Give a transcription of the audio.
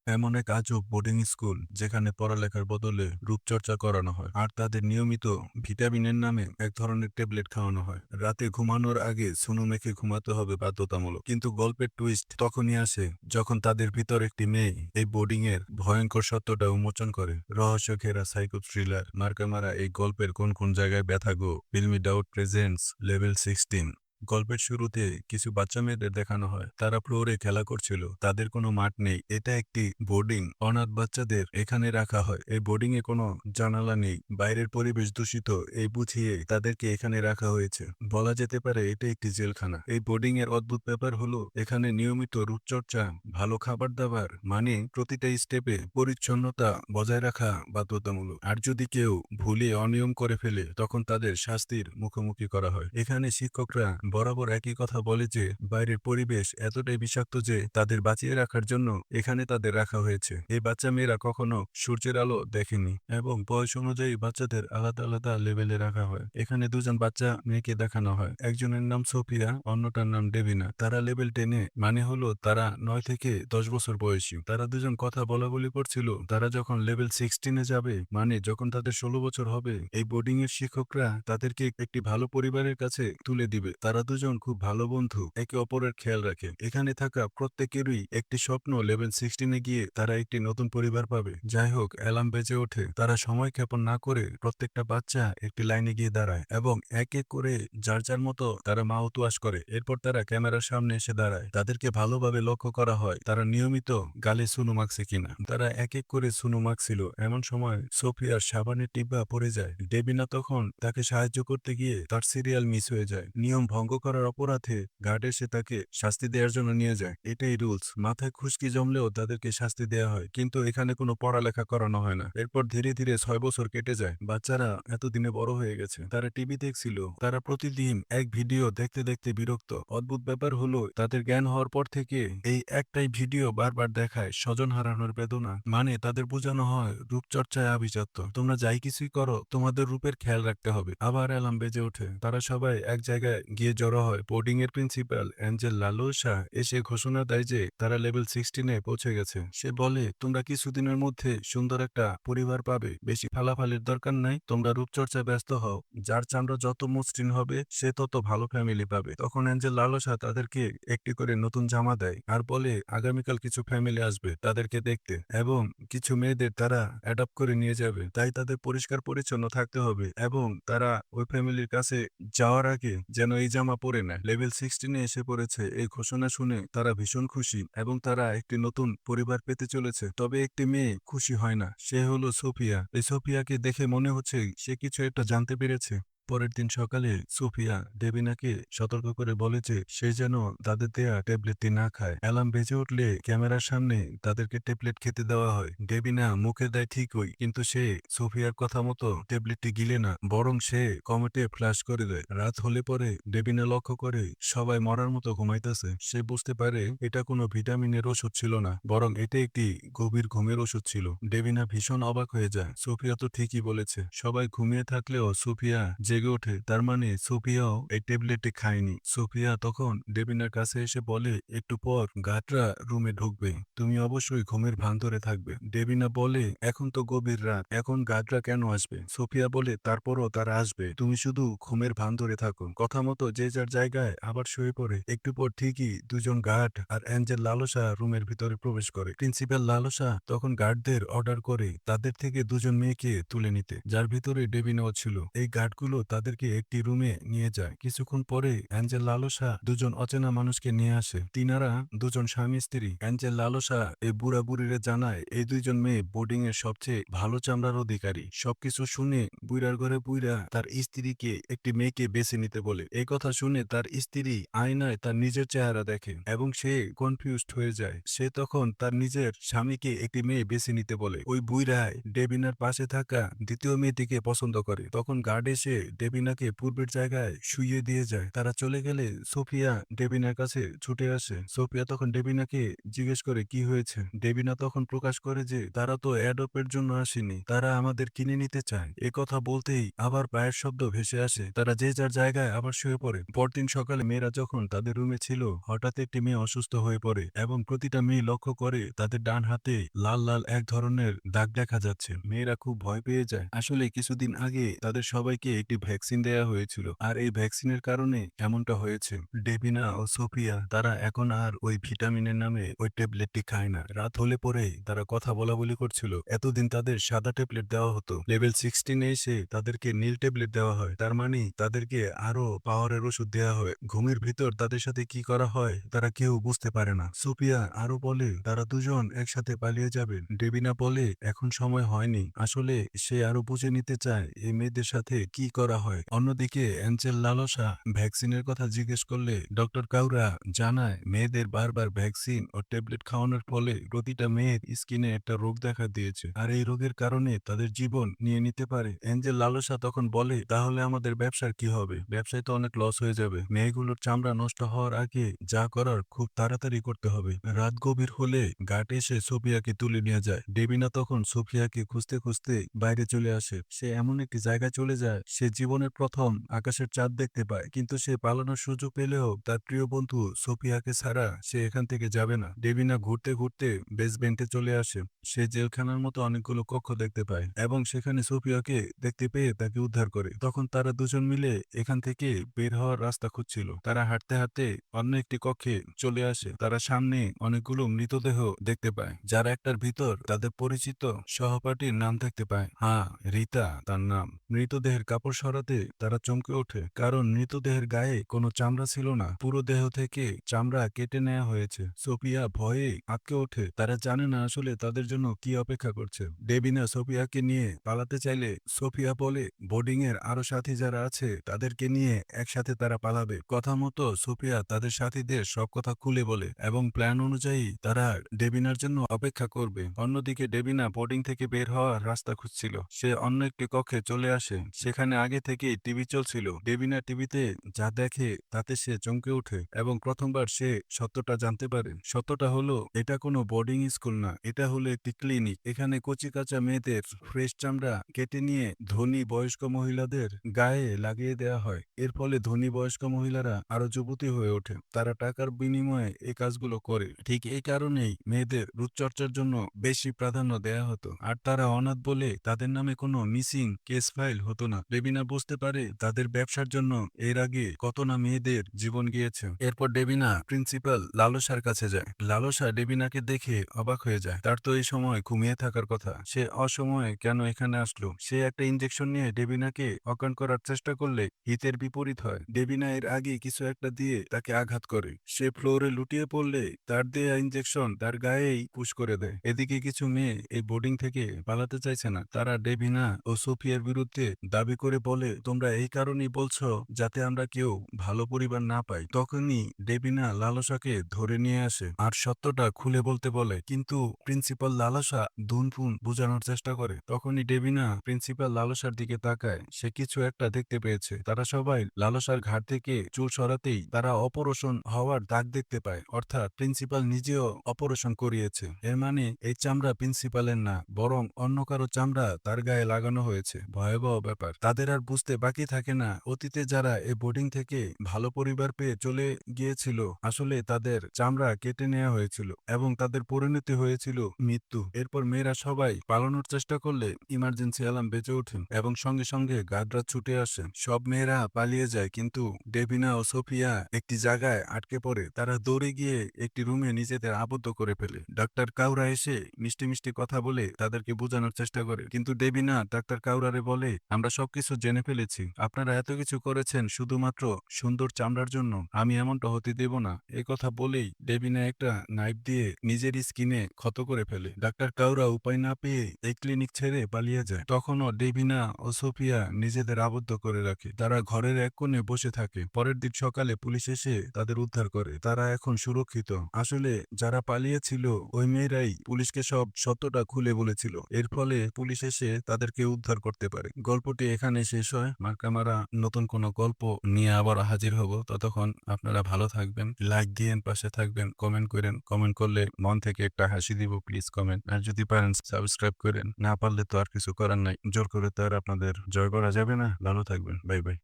এমন এক আজব বোর্ডিং স্কুল যেখানে পড়ালেখার বদলে রূপচর্চা করানো হয় আর তাদের নিয়মিত ভিটামিনের নামে এক ধরনের ট্যাবলেট খাওয়ানো হয়। রাতে ঘুমানোর আগে সুনু মেখে ঘুমাতে হবে বাধ্যতামূলক। কিন্তু গল্পের টুইস্ট তখনই আসে যখন তাদের ভিতর একটি মেয়ে এই বোর্ডিং এর ভয়ঙ্কর সত্যটা উন্মোচন করে। রহস্য ঘেরা সাইকো থ্রিলার মার্কামারা এই গল্পের কোন কোন জায়গায় ব্যথা গো। Filmy doubt presents level 16। গল্পের শুরুতে কিছু বাচ্চা মেয়েদের দেখানো হয়, তারা ফ্লোরে খেলা করছিল। তাদের কোনো মাঠ নেই, এটা একটি বোর্ডিং। অনাথ বাচ্চাদের এখানে রাখা হয়। এই বোর্ডিং এ কোনো জানালা নেই, বাইরের পরিবেশ দূষিত। এই বুঝিয়ে তাদেরকে এখানে রাখা হয়েছে। বলা যেতে পারে এটা একটি জেলখানা। এই বোর্ডিং এর অদ্ভুত ব্যাপার হলো এখানে নিয়মিত রূপচর্চা, ভালো খাবার দাবার, মানে প্রতিটা স্টেপে পরিচ্ছন্নতা বজায় রাখা বাধ্যতামূলক। আর যদি কেউ ভুলে অনিয়ম করে ফেলে তখন তাদের শাস্তির মুখোমুখি করা হয়। এখানে শিক্ষকরা বরাবর একই কথা বলে যে বাইরের পরিবেশ এতটাই বিষাক্ত যে তাদের বাঁচিয়ে রাখার জন্য এখানে তাদের রাখা হয়েছে। এই বাচ্চা মেয়েরা কখনো সূর্যের আলো দেখেনি এবং বয়স অনুযায়ী বাচ্চাদের আলাদা আলাদা লেভেলে রাখা হয়। এখানে দুজন বাচ্চা মেয়েকে দেখানো হয়, একজনের নাম সোফিয়া, অন্যটার নাম ডেভিনা। তারা লেভেল 10-এ, মানে হলো তারা 9 থেকে 10 বছর বয়সী। তারা দুজন কথা বলা বলি করছিল। তারা যখন লেভেল 16-এ যাবে, মানে যখন তাদের 16 বছর হবে, এই বোর্ডিং এর শিক্ষকরা তাদেরকে একটি ভালো পরিবারের কাছে তুলে দিবে। তারা দুজন খুব ভালো বন্ধু, একে অপরের খেয়াল রাখে। এখানে থাকা প্রত্যেকেরই একটি স্বপ্ন, লেভেল 16-এ গিয়ে তারা একটি নতুন পরিবার পাবে। যাই হোক, অ্যালার্ম বেজে ওঠে। তারা সময় ক্ষেপণ না করে প্রত্যেকটা বাচ্চা একটি লাইনে গিয়ে দাঁড়ায় এবং এক এক করে যার যার মতো তারা মাউথওয়াশ করে। এরপর তারা ক্যামেরার সামনে এসে দাঁড়ায়। তাদেরকে ভালোভাবে লক্ষ্য করা হয় তারা নিয়মিত গালে সুনু মাখছে কিনা। তারা এক এক করে সুনু মাখছিল। এমন সময় সোফিয়ার সাবানের টিব্বা পড়ে যায়। ডেবিনা তখন তাকে সাহায্য করতে গিয়ে তার সিরিয়াল মিস হয়ে যায়। নিয়ম ভঙ্গ করার অপরাধে গার্ড এসে তাকে শাস্তি দেওয়ার জন্য নিয়ে যায়। এটাই রুলস। মাথায় খুশকি জমলেও তাদেরকে শাস্তি দেওয়া হয়, কিন্তু এখানে কোনো পড়ালেখা করানো হয় না। এরপর ধীরে ধীরে 6 বছর কেটে যায়। বাচ্চারা এতদিনে বড় হয়ে গেছে। তারা টিভি দেখছিল। তারা প্রতিদিন এক ভিডিও দেখতে দেখতে বিরক্ত। অদ্ভুত ব্যাপার হলো তাদের জ্ঞান হওয়ার পর থেকে এই একটাই ভিডিও বারবার দেখায় স্বজন হারানোর বেদনা। মানে তাদের বোঝানো হয় রূপচর্চায় আভিজাত্য, তোমরা যাই কিছুই করো তোমাদের রূপের খেয়াল রাখতে হবে। আবার অ্যালার্ম বেজে ওঠে। তারা সবাই এক জায়গায় গিয়ে জড়ো হয়। বোর্ডিং এর প্রিন্সিপাল অ্যাঞ্জেল লালুসা এসে ঘোষণা দেয় যে তারা লেভেল 16-এ পৌঁছে গেছে। সে বলে, তোমরা কিছুদিনের মধ্যে সুন্দর একটা পরিবার পাবে, বেশি ফালাফালির দরকার নাই, তোমরা রূপচর্চায় ব্যস্ত হও। যার চামড়া যত মসৃণ হবে সে তত ভালো ফ্যামিলি পাবে। তখন অ্যাঞ্জেল লালসা তাদেরকে একটি করে নতুন জামা দেয় আর বলে আগামীকাল কিছু ফ্যামিলি আসবে তাদেরকে দেখতে এবং কিছু মেয়েদের তারা অ্যাডপ্ট করে নিয়ে যাবে। তাই তাদের পরিষ্কার পরিচ্ছন্ন থাকতে হবে এবং তারা ওই ফ্যামিলির কাছে যাওয়ার আগে যেন এই জামা পরে নেয়। লেভেল 16-এ এসে পড়েছে। এই ঘোষণা শুনে তারা ভীষণ খুশি এবং তারা একটি নতুন পরিবার পেতে চলেছে। তবে একটি মেয়ে খুশি হয় না, সে হলো সোফিয়া। এই সোফিয়াকে দেখে মনে হচ্ছে সে কিছু একটা জানতে পেরেছে। পরের দিন সকালে সোফিয়া ডেভিনাকে সতর্ক করে বলে যে সে যেন তাদের দেয়া ট্যাবলেটটি না খায়। অ্যালার্ম বেজে উঠলে ক্যামেরার সামনে তাদেরকে ট্যাবলেট খেতে দেওয়া হয়। ডেভিনা মুখে দেয় ঠিকই, কিন্তু সে সোফিয়ার কথা মতো ট্যাবলেটটি গিলে না, বরং সে কমেটে ফ্ল্যাশ করে দেয়। রাত হলে পরে ডেভিনা লক্ষ্য করে সবাই মরার মতো ঘুমাইতেছে। সে বুঝতে পারে এটা কোনো ভিটামিনের ওষুধ ছিল না, বরং এটা একটি গভীর ঘুমের ওষুধ ছিল। ডেভিনা ভীষণ অবাক হয়ে যায়। সোফিয়া তো ঠিকই বলেছে। সবাই ঘুমিয়ে থাকলেও সোফিয়া জেগে ওঠে, তার মানে সোফিয়াও এই ট্যাবলেটটি খায়নি। সোফিয়া তখন ডেভিনার কাছে এসে বলে একটু পর গার্ডরা রুমে ঢুকবে, তুমি অবশ্যই ঘুমের ভান ধরে থাকবে। ডেভিনা বলে এখন তো গভীর রাত, এখন গার্ডরা কেন আসবে? সোফিয়া বলে তারপরও তারা আসবে, তুমি শুধু ঘুমের ভান ধরে থাকো। কথা মতো যে যার জায়গায় আবার শুয়ে পড়ে। একটু পর ঠিকই দুজন গার্ড আর অ্যাঞ্জেল লালসা রুমের ভিতরে প্রবেশ করে। প্রিন্সিপাল লালসা তখন গার্ডদের অর্ডার করে তাদের থেকে দুজন মেয়েকে তুলে নিতে, যার ভিতরে ডেভিনাও ছিল। এই গার্ডগুলো তাদেরকে একটি রুমে নিয়ে যায়। কিছুক্ষণ পরে অ্যাঞ্জেল লালসা দুজন অচেনা মানুষকে নিয়ে আসে। তিনারা দুজন স্বামী স্ত্রী। অ্যাঞ্জেল লালসা এই বুড়া বুড়িরে জানায় এই দুইজন মেয়ে বোর্ডিং এর সবচেয়ে ভালো চামড়ার অধিকারী। সবকিছু শুনে বুইড়ার ঘরে বুইড়া তার স্ত্রীকে একটি মেয়েকে বেছে নিতে বলে। এই কথা শুনে তার স্ত্রী আয়নায় তার নিজের চেহারা দেখে এবং সে কনফিউজড হয়ে যায়। সে তখন তার নিজের স্বামীকে একটি মেয়ে বেছে নিতে বলে। ওই বুইড়ায় ডেভিনার পাশে থাকা দ্বিতীয় মেয়েটিকে পছন্দ করে। তখন গার্ড এসে ডেবিনাকে পূর্বের জায়গায় শুইয়ে দিয়ে যায়। তারা চলে গেলে সোফিয়া ডেবিনার কাছে ছুটে আসে। সোফিয়া তখন ডেবিনাকে জিজ্ঞেস করে কি হয়েছে। ডেবিনা তখন প্রকাশ করে যে তারা তো অ্যাডপের জন্য আসেনি, তারা আমাদের কিনে নিতে চায়। এ কথা বলতেই আবার পায়ের শব্দ ভেসে আসে। তারা যে যার জায়গায় আবার শুয়ে পড়ে। পরদিন সকালে মেয়েরা যখন তাদের রুমে ছিল, হঠাৎ একটি মেয়ে অসুস্থ হয়ে পড়ে এবং প্রতিটা মেয়ে লক্ষ্য করে তাদের ডান হাতে লাল লাল এক ধরনের দাগ দেখা যাচ্ছে। মেয়েরা খুব ভয় পেয়ে যায়। আসলে কিছুদিন আগে তাদের সবাইকে একটি ভ্যাকসিন দেয়া হয়েছিল, আর এই ভ্যাকসিনের কারণে এমনটা হয়েছে। ডেবিনা ও সোফিয়া তারা এখন আর ওই ভিটামিনের নামে ওই ট্যাবলেটটি খায় না। রাত হলে পরে তারা কথা বলা বলি করছিল। এতদিন তাদের সাদা ট্যাবলেট দেওয়া হতো, লেভেল 16 এসে তাদেরকে নীল ট্যাবলেট দেওয়া হয়। তার মানে তাদেরকে আরো পাওয়ারের ওষুধ দেওয়া হয়। ঘুমের ভিতর তাদের সাথে কি করা হয় তারা কেউ বুঝতে পারে না। সোফিয়া আরো বলে তারা দুজন একসাথে পালিয়ে যাবে। ডেবিনা বলে এখন সময় হয়নি। আসলে সে আরো বুঝে নিতে চায় এই মেয়েদের সাথে কি করা হয়। অন্যদিকে অ্যাঞ্জেল লালসা ভ্যাকসিনের কথা জিজ্ঞেস করলে ডক্টর কাউরা জানায় মেয়েদের বারবার ভ্যাকসিন ও ট্যাবলেট খাওয়ানোর ফলে প্রতিটা মেয়ের স্কিনে একটা রোগ দেখা দিয়েছে, আর এই রোগের কারণে তাদের জীবন নিয়ে নিতে পারে। অ্যাঞ্জেল লালসা তখন বলে তাহলে আমাদের ব্যবসার কি হবে? ব্যবসায় তো অনেক লস হয়ে যাবে। মেয়েগুলোর চামড়া নষ্ট হওয়ার আগে যা করার খুব তাড়াতাড়ি করতে হবে। রাত গভীর হলে গার্ড এসে সোফিয়াকে তুলে নিয়ে যায়। ডেবিনা তখন সোফিয়াকে খুঁজতে খুঁজতে বাইরে চলে আসে। সে এমন একটি জায়গায় চলে যায় সে জীবনের প্রথম আকাশের চাঁদ দেখতে পায়, কিন্তু সে পালানোর সুযোগ পেলেও তার প্রিয় বন্ধু সোফিয়াকে ছাড়া সে এখান থেকে যাবে না। ডেবিনা ঘুরতে ঘুরতে বেসমেন্টে চলে আসে। সে জেলখানার মতো অনেকগুলো কক্ষ দেখতে পায় এবং সেখানে সোফিয়াকে দেখতে পেয়ে তাকে উদ্ধার করে। তখন তারা দুজন মিলে এখান থেকে বের হওয়ার রাস্তা খুঁজছিল। তারা হাঁটতে হাঁটতে অন্য একটি কক্ষে চলে আসে। তারা সামনে অনেকগুলো মৃতদেহ দেখতে পায়, যার একটার ভিতর তাদের পরিচিত সহপাঠীর নাম দেখতে পায়। হ্যাঁ, রিতা তার নাম। মৃতদেহের কাপড় সরাতে তারা চমকে ওঠে, কারণ মৃতদেহের গায়ে কোনো চামড়া ছিল না। পুরো দেহ থেকে চামড়া কেটে নেওয়া হয়েছে। সোফিয়া ভয়ে আঁতকে ওঠে। তারা জানে না আসলে তাদের জন্য কি অপেক্ষা করছে। ডেবিনা সোফিয়াকে নিয়ে পালাতে চাইলে সোফিয়া বলে বোর্ডিং এর আরো সাথী যারা আছে তাদেরকে নিয়ে একসাথে তারা পালাবে। কথা মতো সোফিয়া তাদের সাথীদের সব কথা খুলে বলে এবং প্ল্যান অনুযায়ী তারা ডেবিনার জন্য অপেক্ষা করবে। অন্যদিকে ডেবিনা বোর্ডিং থেকে বের হওয়ার রাস্তা খুঁজছিল। সে অন্য একটি কক্ষে চলে আসে। সেখানে আগে থেকেই টিভি চলছিল। ডেবিনা টিভিতে যা দেখে তাতে সে চমকে ওঠে এবং প্রথমবার সে সত্যটা জানতে পারে। সত্যটা হলো এটা কোনো বোর্ডিং স্কুল না, এটা হলো একটি ক্লিনিক। এখানে কচিকাঁচা মেয়েদের ফ্রেশ চামড়া কেটে নিয়ে ধনী বয়স্ক মহিলাদের গায়ে লাগিয়ে দেওয়া হয়। এর ফলে ধনী বয়স্ক মহিলারা আরো যুবতী হয়ে ওঠে। তারা টাকার বিনিময়ে এই কাজগুলো করে। ঠিক এই কারণেই মেয়েদের রূপচর্চার জন্য বেশি প্রাধান্য দেয়া হতো। আর তারা অনাথ বলে তাদের নামে কোনো মিসিং কেস ফাইল হতো না। ডেবিনা বুঝতে পারে তাদের ব্যবসার জন্য এর আগে কত না মেয়েদের জীবন গিয়েছে। এরপর ডেবিনা প্রিন্সিপাল লালসার কাছে যায়। লালসা ডেবিনাকে দেখে অবাক হয়ে যায়। তার তো এই সময় ঘুমিয়ে থাকার কথা, সে অসময়ে কেন এখানে আসলো? সে একটা ইঞ্জেকশন নিয়ে ডেবিনাকে অজ্ঞান করার চেষ্টা করলে হিতের বিপরীত হয়। ডেবিনা এর আগে কিছু একটা দিয়ে তাকে আঘাত করে। সে ফ্লোরে লুটিয়ে পড়লে তার দেয়া ইঞ্জেকশন তার গায়েই পুশ করে দেয়। এদিকে কিছু মেয়ে এই বোর্ডিং থেকে পালাতে চাইছে না। তারা ডেভিনা ও সোফিয়ার বিরুদ্ধে দাবি করে বলে তোমরা এই কারণেই বলছো যাতে আমরা কেউ ভালো পরিবার না পাই। তখনই ডেভিনা লালসাকে ধরে নিয়ে আসে আর সত্যটা খুলে বলতে বলে, কিন্তু প্রিন্সিপাল লালসা ধুনফুন বোঝানোর চেষ্টা করে। তখনই ডেভিনা প্রিন্সিপাল লালসার দিকে তাকায়। সে কিছু একটা দেখতে পেয়েছে। তারা সবাই লালসার ঘাট থেকে চুল সরাতেই তারা অপারেশন হওয়ার দাগ দেখতে পায়, অর্থাৎ প্রিন্সিপাল নিজেও অপারেশন করিয়েছে। এর মানে এই চামড়া প্রিন্সিপালের না, বরং অন্য কারো চামড়া তার গায়ে লাগানো হয়েছে। ভয়াবহ ব্যাপার। তাদের আর বুঝতে বাকি থাকে না অতীতে যারা এই বোর্ডিং থেকে ভালো পরিবার পেয়ে চলে গিয়েছিল আসলে তাদের চামড়া কেটে নেওয়া হয়েছিল এবং তাদের পরিণতি হয়েছিল মৃত্যু। এরপর মেয়েরা সবাই পালানোর চেষ্টা করলে ইমার্জেন্সি অ্যালার্ম বেজে ওঠে এবং সঙ্গে সঙ্গে গার্ডরা ছুটে আসে। সব মেয়েরা পালিয়ে যায়, কিন্তু ডেভিনা ও সোফিয়া একটি জায়গায় আটকে পড়ে। তারা দৌড়ে গিয়ে একটি রুমে নিজেদের আবদ্ধ করে ফেলে। ডাক্তার কাউরা এসে মিষ্টি মিষ্টি কথা বলে তাদেরকে বোঝানোর চেষ্টা করে, কিন্তু ডেভিনা ডাক্তার কাউরারে বলে আমরা সবকিছু জেনে ফেলেছি। আপনারা এত কিছু করেছেন শুধুমাত্র সুন্দর চামড়ার জন্য, আমি এমনটা হতে দেব না। এই কথা বলেই ডেভিনা একটা নাইফ দিয়ে নিজের স্কিনে ক্ষত করে ফেলে। ডাক্তার কাউরা উপায় না পেয়ে এই ক্লিনিক ছেড়ে পালিয়ে যায়। তখনও ডেভিনা ও সোফিয়া নিজেদের আবদ্ধ করে রাখে। তারা ঘরের এক কোণে বসে থাকে। পরের দিন সকালে পুলিশ এসে তাদের উদ্ধার করে। তারা এখন সুরক্ষিত। আসলে যারা পালিয়েছিল ওই মেয়েরাই পুলিশকে সব সত্যটা খুলে বলেছিল। এর ফলে পুলিশ এসে তাদেরকে উদ্ধার করতে পারে। গল্পটি এখানে শেষ বিষয় মার্কা মারা নতুন কোনো গল্প নিয়ে আবার হাজির হব। ততক্ষণ আপনারা ভালো থাকবেন, লাইক দিয়েন, পাশে থাকবেন, কমেন্ট করেন। কমেন্ট করলে মন থেকে একটা হাসি দিব, প্লিজ কমেন্ট। আর যদি পারেন সাবস্ক্রাইব করেন, না পারলে তো আর কিছু করার নাই। জোর করে তো আর আপনাদের জয় করা যাবে না। ভালো থাকবেন, বাই বাই।